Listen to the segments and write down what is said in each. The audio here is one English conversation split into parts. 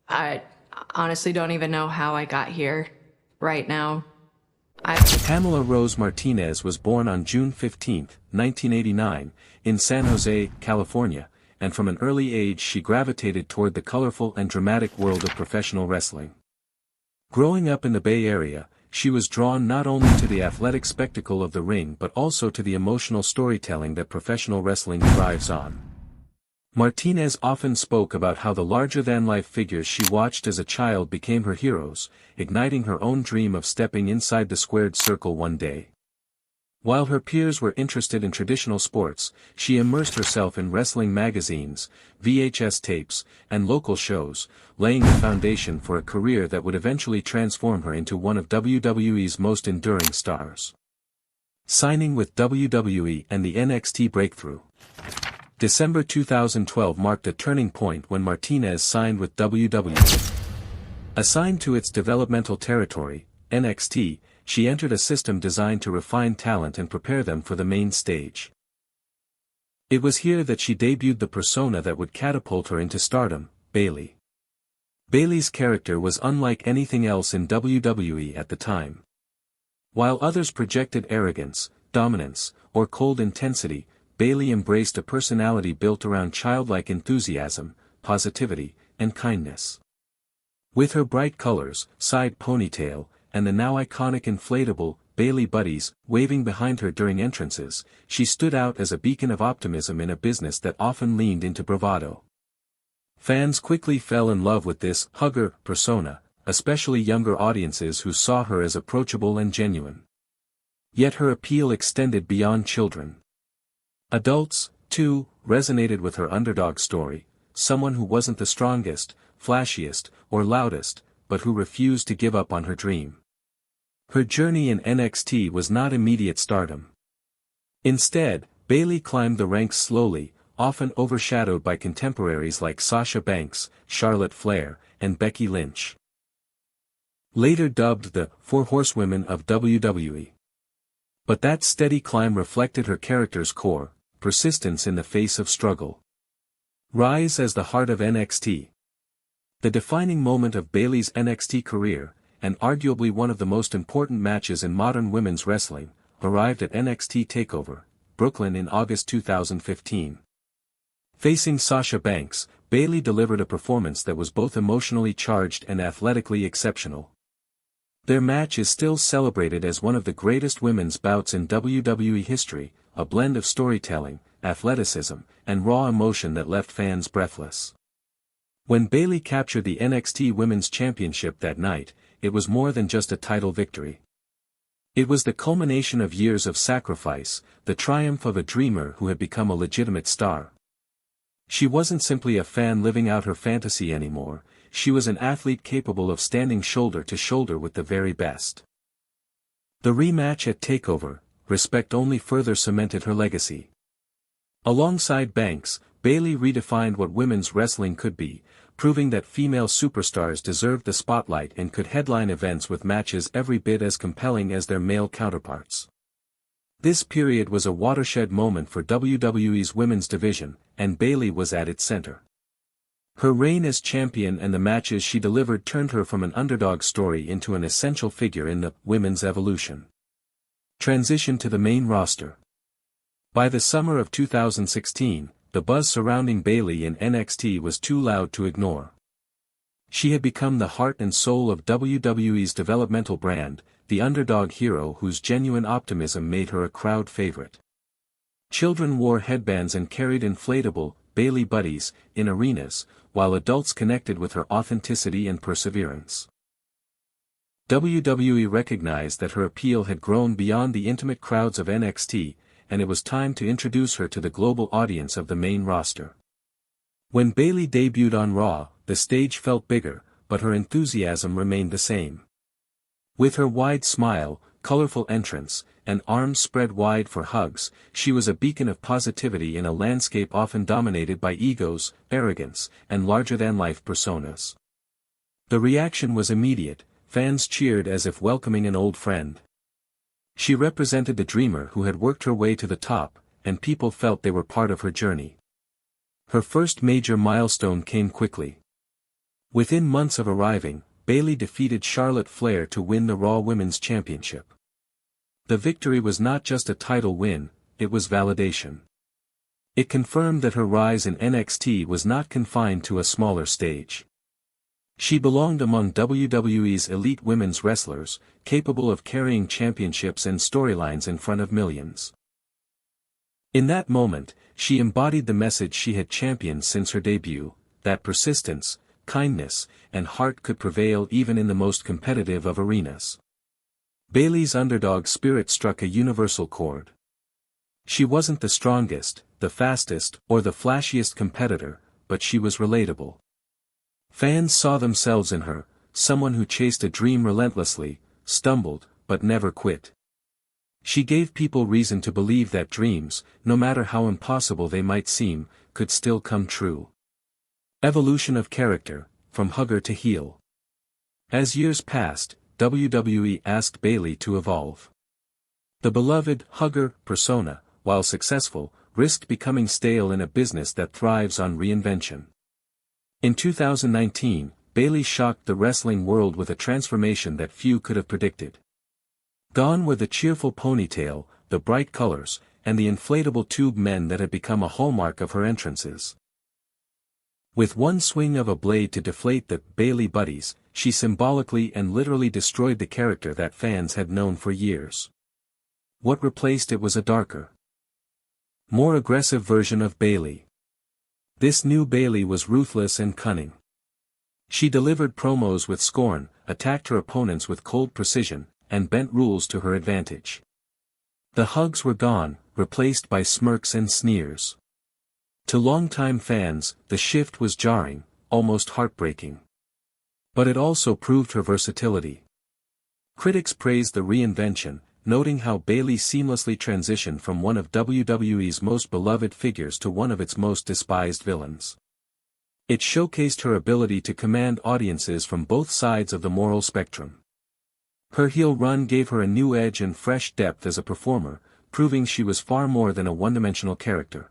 I honestly don't even know how I got here right now. I Pamela Rose Martinez was born on June 15, 1989, in San Jose, California, and from an early age she gravitated toward the colorful and dramatic world of professional wrestling. Growing up in the Bay Area, she was drawn not only to the athletic spectacle of the ring but also to the emotional storytelling that professional wrestling thrives on. Martinez often spoke about how the larger-than-life figures she watched as a child became her heroes, igniting her own dream of stepping inside the squared circle one day. While her peers were interested in traditional sports, she immersed herself in wrestling magazines, VHS tapes, and local shows, laying the foundation for a career that would eventually transform her into one of WWE's most enduring stars. Signing with WWE and the NXT breakthrough. December 2012 marked a turning point when Martinez signed with WWE. Assigned to its developmental territory, NXT, she entered a system designed to refine talent and prepare them for the main stage. It was here that she debuted the persona that would catapult her into stardom, Bayley. Bayley's character was unlike anything else in WWE at the time. While others projected arrogance, dominance, or cold intensity, Bayley embraced a personality built around childlike enthusiasm, positivity, and kindness. With her bright colors, side ponytail, and the now iconic inflatable, Bayley buddies, waving behind her during entrances, she stood out as a beacon of optimism in a business that often leaned into bravado. Fans quickly fell in love with this hugger persona, especially younger audiences who saw her as approachable and genuine. Yet her appeal extended beyond children. Adults, too, resonated with her underdog story, someone who wasn't the strongest, flashiest, or loudest, but who refused to give up on her dream. Her journey in NXT was not immediate stardom. Instead, Bayley climbed the ranks slowly, often overshadowed by contemporaries like Sasha Banks, Charlotte Flair, and Becky Lynch. Later dubbed the Four Horsewomen of WWE. But that steady climb reflected her character's core, persistence in the face of struggle. Rise as the heart of NXT. The defining moment of Bayley's NXT career, and arguably one of the most important matches in modern women's wrestling, arrived at NXT TakeOver, Brooklyn in August 2015. Facing Sasha Banks, Bayley delivered a performance that was both emotionally charged and athletically exceptional. Their match is still celebrated as one of the greatest women's bouts in WWE history, a blend of storytelling, athleticism, and raw emotion that left fans breathless. When Bayley captured the NXT Women's Championship that night, it was more than just a title victory. It was the culmination of years of sacrifice, the triumph of a dreamer who had become a legitimate star. She wasn't simply a fan living out her fantasy anymore, she was an athlete capable of standing shoulder to shoulder with the very best. The rematch at TakeOver, Respect only further cemented her legacy. Alongside Banks, Bayley redefined what women's wrestling could be, proving that female superstars deserved the spotlight and could headline events with matches every bit as compelling as their male counterparts. This period was a watershed moment for WWE's women's division, and Bayley was at its center. Her reign as champion and the matches she delivered turned her from an underdog story into an essential figure in the women's evolution. Transition to the main roster. By the summer of 2016, the buzz surrounding Bayley in NXT was too loud to ignore. She had become the heart and soul of WWE's developmental brand, the underdog hero whose genuine optimism made her a crowd favorite. Children wore headbands and carried inflatable, Bayley buddies, in arenas, while adults connected with her authenticity and perseverance. WWE recognized that her appeal had grown beyond the intimate crowds of NXT, and it was time to introduce her to the global audience of the main roster. When Bayley debuted on Raw, the stage felt bigger, but her enthusiasm remained the same. With her wide smile, colorful entrance, and arms spread wide for hugs, she was a beacon of positivity in a landscape often dominated by egos, arrogance, and larger-than-life personas. The reaction was immediate, fans cheered as if welcoming an old friend. She represented the dreamer who had worked her way to the top, and people felt they were part of her journey. Her first major milestone came quickly. Within months of arriving, Bayley defeated Charlotte Flair to win the Raw Women's Championship. The victory was not just a title win, it was validation. It confirmed that her rise in NXT was not confined to a smaller stage. She belonged among WWE's elite women's wrestlers, capable of carrying championships and storylines in front of millions. In that moment, she embodied the message she had championed since her debut, that persistence, kindness, and heart could prevail even in the most competitive of arenas. Bayley's underdog spirit struck a universal chord. She wasn't the strongest, the fastest, or the flashiest competitor, but she was relatable. Fans saw themselves in her, someone who chased a dream relentlessly, stumbled, but never quit. She gave people reason to believe that dreams, no matter how impossible they might seem, could still come true. Evolution of character, from hugger to heel. As years passed, WWE asked Bayley to evolve. The beloved hugger persona, while successful, risked becoming stale in a business that thrives on reinvention. In 2019, Bayley shocked the wrestling world with a transformation that few could have predicted. Gone were the cheerful ponytail, the bright colors, and the inflatable tube men that had become a hallmark of her entrances. With one swing of a blade to deflate the Bayley buddies, she symbolically and literally destroyed the character that fans had known for years. What replaced it was a darker, more aggressive version of Bayley. This new Bayley was ruthless and cunning. She delivered promos with scorn, attacked her opponents with cold precision, and bent rules to her advantage. The hugs were gone, replaced by smirks and sneers. To longtime fans, the shift was jarring, almost heartbreaking. But it also proved her versatility. Critics praised the reinvention, noting how Bayley seamlessly transitioned from one of WWE's most beloved figures to one of its most despised villains. It showcased her ability to command audiences from both sides of the moral spectrum. Her heel run gave her a new edge and fresh depth as a performer, proving she was far more than a one-dimensional character.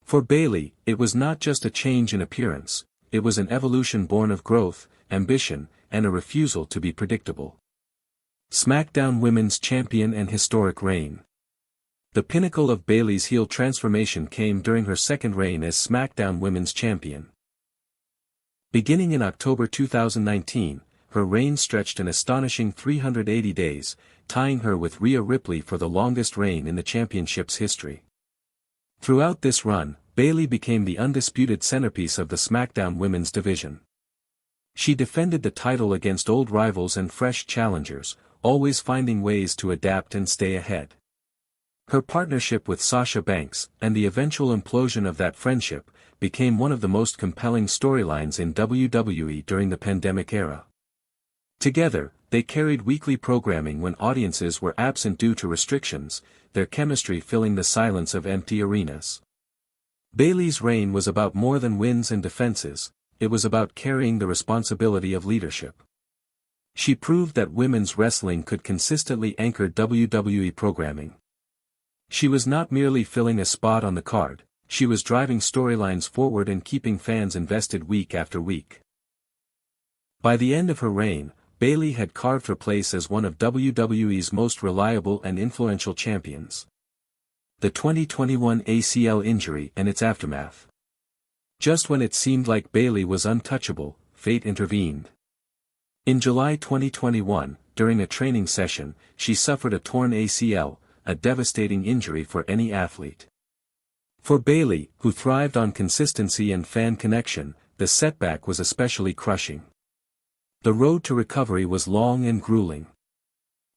For Bayley, it was not just a change in appearance, it was an evolution born of growth, ambition, and a refusal to be predictable. SmackDown Women's Champion and historic reign. The pinnacle of Bayley's heel transformation came during her second reign as SmackDown Women's Champion. Beginning in October 2019, her reign stretched an astonishing 380 days, tying her with Rhea Ripley for the longest reign in the championship's history. Throughout this run, Bayley became the undisputed centerpiece of the SmackDown Women's division. She defended the title against old rivals and fresh challengers, always finding ways to adapt and stay ahead. Her partnership with Sasha Banks, and the eventual implosion of that friendship, became one of the most compelling storylines in WWE during the pandemic era. Together, they carried weekly programming when audiences were absent due to restrictions, their chemistry filling the silence of empty arenas. Bayley's reign was about more than wins and defenses, it was about carrying the responsibility of leadership. She proved that women's wrestling could consistently anchor WWE programming. She was not merely filling a spot on the card, she was driving storylines forward and keeping fans invested week after week. By the end of her reign, Bayley had carved her place as one of WWE's most reliable and influential champions. The 2021 ACL injury and its aftermath. Just when it seemed like Bayley was untouchable, fate intervened. In July 2021, during a training session, she suffered a torn ACL, a devastating injury for any athlete. For Bayley, who thrived on consistency and fan connection, the setback was especially crushing. The road to recovery was long and grueling.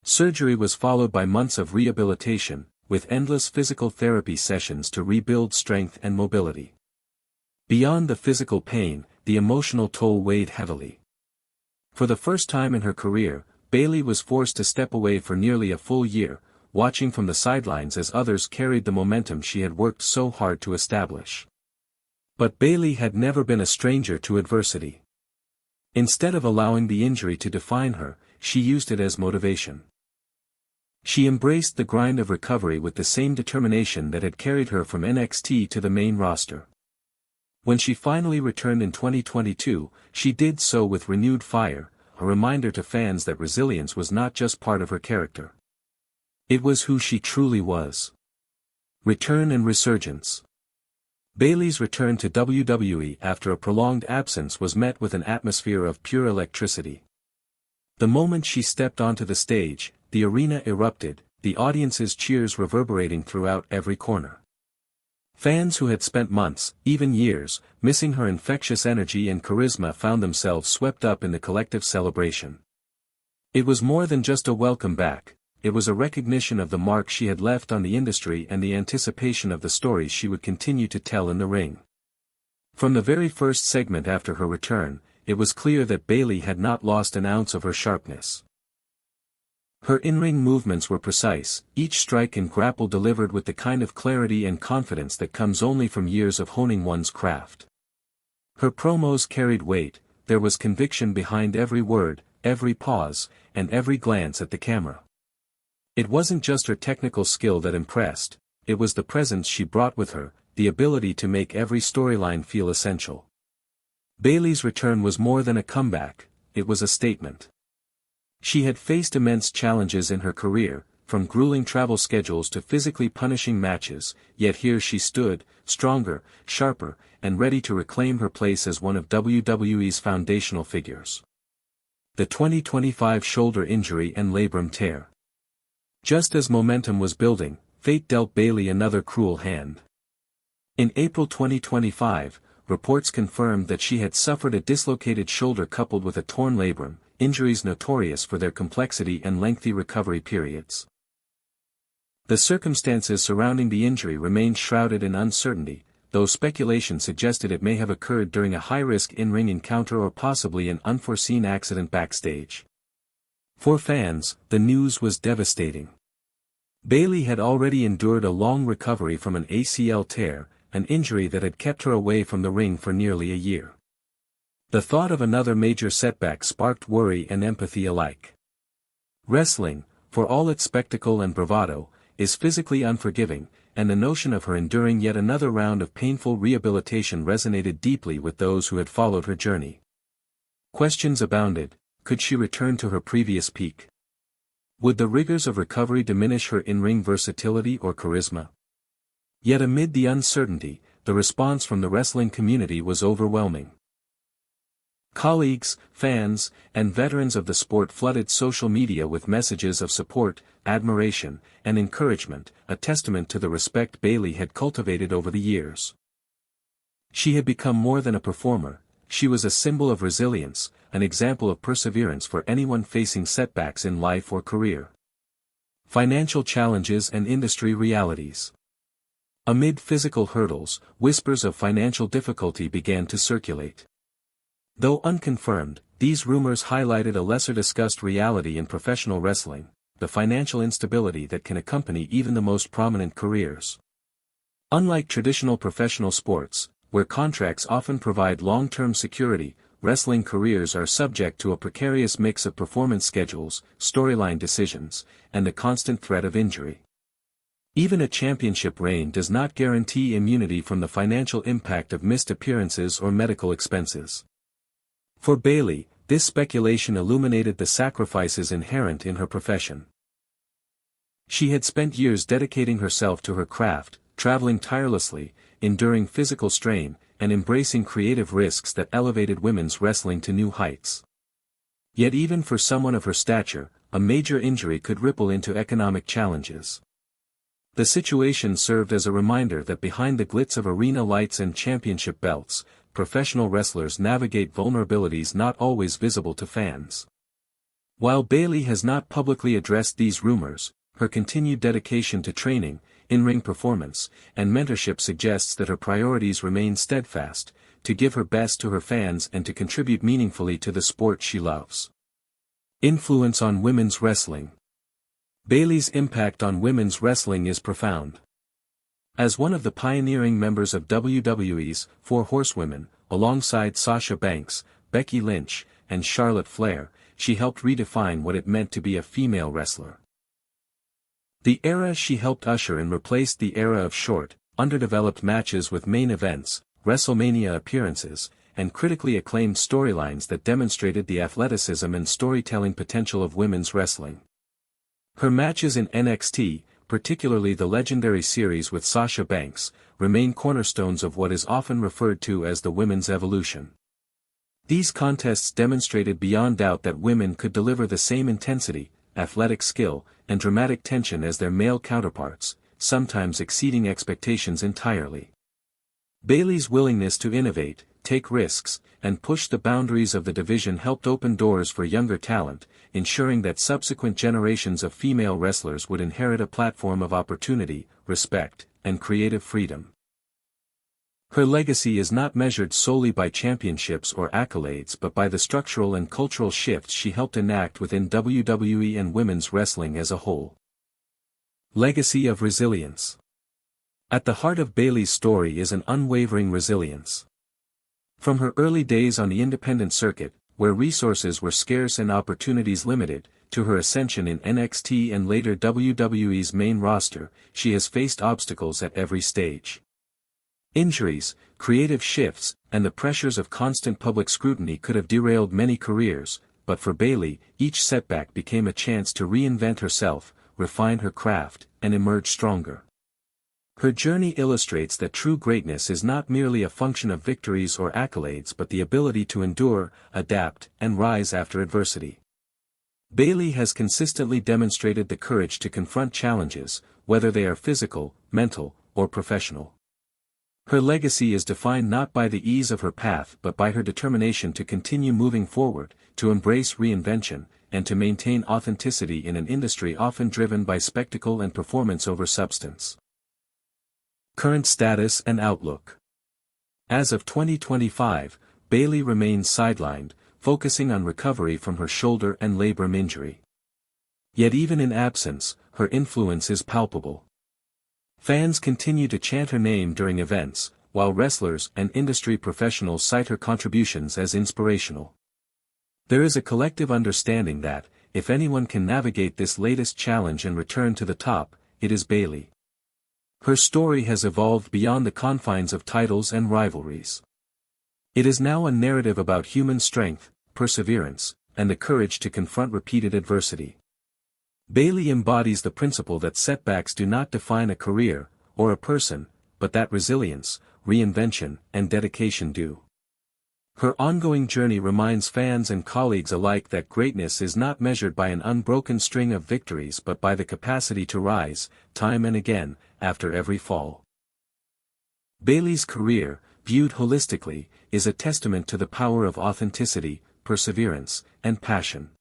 Surgery was followed by months of rehabilitation, with endless physical therapy sessions to rebuild strength and mobility. Beyond the physical pain, the emotional toll weighed heavily. For the first time in her career, Bayley was forced to step away for nearly a full year, watching from the sidelines as others carried the momentum she had worked so hard to establish. But Bayley had never been a stranger to adversity. Instead of allowing the injury to define her, she used it as motivation. She embraced the grind of recovery with the same determination that had carried her from NXT to the main roster. When she finally returned in 2022, she did so with renewed fire, a reminder to fans that resilience was not just part of her character. It was who she truly was. Return and resurgence. Bayley's return to WWE after a prolonged absence was met with an atmosphere of pure electricity. The moment she stepped onto the stage, the arena erupted, the audience's cheers reverberating throughout every corner. Fans who had spent months, even years, missing her infectious energy and charisma found themselves swept up in the collective celebration. It was more than just a welcome back, it was a recognition of the mark she had left on the industry and the anticipation of the stories she would continue to tell in the ring. From the very first segment after her return, it was clear that Bayley had not lost an ounce of her sharpness. Her in-ring movements were precise, each strike and grapple delivered with the kind of clarity and confidence that comes only from years of honing one's craft. Her promos carried weight, there was conviction behind every word, every pause, and every glance at the camera. It wasn't just her technical skill that impressed, it was the presence she brought with her, the ability to make every storyline feel essential. Bayley's return was more than a comeback, it was a statement. She had faced immense challenges in her career, from grueling travel schedules to physically punishing matches, yet here she stood, stronger, sharper, and ready to reclaim her place as one of WWE's foundational figures. The 2025 shoulder injury and labrum tear. Just as momentum was building, fate dealt Bayley another cruel hand. In April 2025, reports confirmed that she had suffered a dislocated shoulder coupled with a torn labrum, injuries notorious for their complexity and lengthy recovery periods. The circumstances surrounding the injury remained shrouded in uncertainty, though speculation suggested it may have occurred during a high-risk in-ring encounter or possibly an unforeseen accident backstage. For fans, the news was devastating. Bayley had already endured a long recovery from an ACL tear, an injury that had kept her away from the ring for nearly a year. The thought of another major setback sparked worry and empathy alike. Wrestling, for all its spectacle and bravado, is physically unforgiving, and the notion of her enduring yet another round of painful rehabilitation resonated deeply with those who had followed her journey. Questions abounded: could she return to her previous peak? Would the rigors of recovery diminish her in-ring versatility or charisma? Yet amid the uncertainty, the response from the wrestling community was overwhelming. Colleagues, fans, and veterans of the sport flooded social media with messages of support, admiration, and encouragement, a testament to the respect Bayley had cultivated over the years. She had become more than a performer, she was a symbol of resilience, an example of perseverance for anyone facing setbacks in life or career. Financial challenges and industry realities. Amid physical hurdles, whispers of financial difficulty began to circulate. Though unconfirmed, these rumors highlighted a lesser-discussed reality in professional wrestling, the financial instability that can accompany even the most prominent careers. Unlike traditional professional sports, where contracts often provide long-term security, wrestling careers are subject to a precarious mix of performance schedules, storyline decisions, and the constant threat of injury. Even a championship reign does not guarantee immunity from the financial impact of missed appearances or medical expenses. For Bayley, this speculation illuminated the sacrifices inherent in her profession. She had spent years dedicating herself to her craft, traveling tirelessly, enduring physical strain, and embracing creative risks that elevated women's wrestling to new heights. Yet even for someone of her stature, a major injury could ripple into economic challenges. The situation served as a reminder that behind the glitz of arena lights and championship belts, professional wrestlers navigate vulnerabilities not always visible to fans. While Bayley has not publicly addressed these rumors, her continued dedication to training, in-ring performance, and mentorship suggests that her priorities remain steadfast, to give her best to her fans and to contribute meaningfully to the sport she loves. Influence on women's wrestling. Bayley's impact on women's wrestling is profound. As one of the pioneering members of WWE's Four Horsewomen, alongside Sasha Banks, Becky Lynch, and Charlotte Flair, she helped redefine what it meant to be a female wrestler. The era she helped usher in replaced the era of short, underdeveloped matches with main events, WrestleMania appearances, and critically acclaimed storylines that demonstrated the athleticism and storytelling potential of women's wrestling. Her matches in NXT, particularly the legendary series with Sasha Banks, remain cornerstones of what is often referred to as the women's evolution. These contests demonstrated beyond doubt that women could deliver the same intensity, athletic skill, and dramatic tension as their male counterparts, sometimes exceeding expectations entirely. Bayley's willingness to innovate, take risks, and push the boundaries of the division helped open doors for younger talent, ensuring that subsequent generations of female wrestlers would inherit a platform of opportunity, respect, and creative freedom. Her legacy is not measured solely by championships or accolades but by the structural and cultural shifts she helped enact within WWE and women's wrestling as a whole. Legacy of resilience. At the heart of Bayley's story is an unwavering resilience. From her early days on the independent circuit, where resources were scarce and opportunities limited, to her ascension in NXT and later WWE's main roster, she has faced obstacles at every stage. Injuries, creative shifts, and the pressures of constant public scrutiny could have derailed many careers, but for Bayley, each setback became a chance to reinvent herself, refine her craft, and emerge stronger. Her journey illustrates that true greatness is not merely a function of victories or accolades but the ability to endure, adapt, and rise after adversity. Bayley has consistently demonstrated the courage to confront challenges, whether they are physical, mental, or professional. Her legacy is defined not by the ease of her path but by her determination to continue moving forward, to embrace reinvention, and to maintain authenticity in an industry often driven by spectacle and performance over substance. Current status and outlook. As of 2025, Bayley remains sidelined, focusing on recovery from her shoulder and labrum injury. Yet even in absence, her influence is palpable. Fans continue to chant her name during events, while wrestlers and industry professionals cite her contributions as inspirational. There is a collective understanding that, if anyone can navigate this latest challenge and return to the top, it is Bayley. Her story has evolved beyond the confines of titles and rivalries. It is now a narrative about human strength, perseverance, and the courage to confront repeated adversity. Bayley embodies the principle that setbacks do not define a career, or a person, but that resilience, reinvention, and dedication do. Her ongoing journey reminds fans and colleagues alike that greatness is not measured by an unbroken string of victories but by the capacity to rise, time and again, after every fall. Bayley's career, viewed holistically, is a testament to the power of authenticity, perseverance, and passion.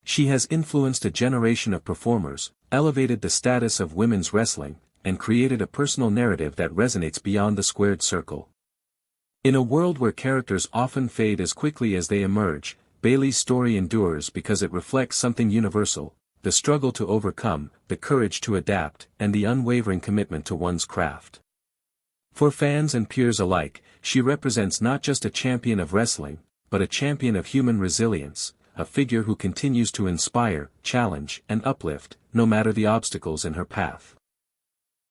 She has influenced a generation of performers, elevated the status of women's wrestling, and created a personal narrative that resonates beyond the squared circle. In a world where characters often fade as quickly as they emerge, Bayley's story endures because it reflects something universal: the struggle to overcome, the courage to adapt, and the unwavering commitment to one's craft. For fans and peers alike, she represents not just a champion of wrestling, but a champion of human resilience, a figure who continues to inspire, challenge, and uplift, no matter the obstacles in her path.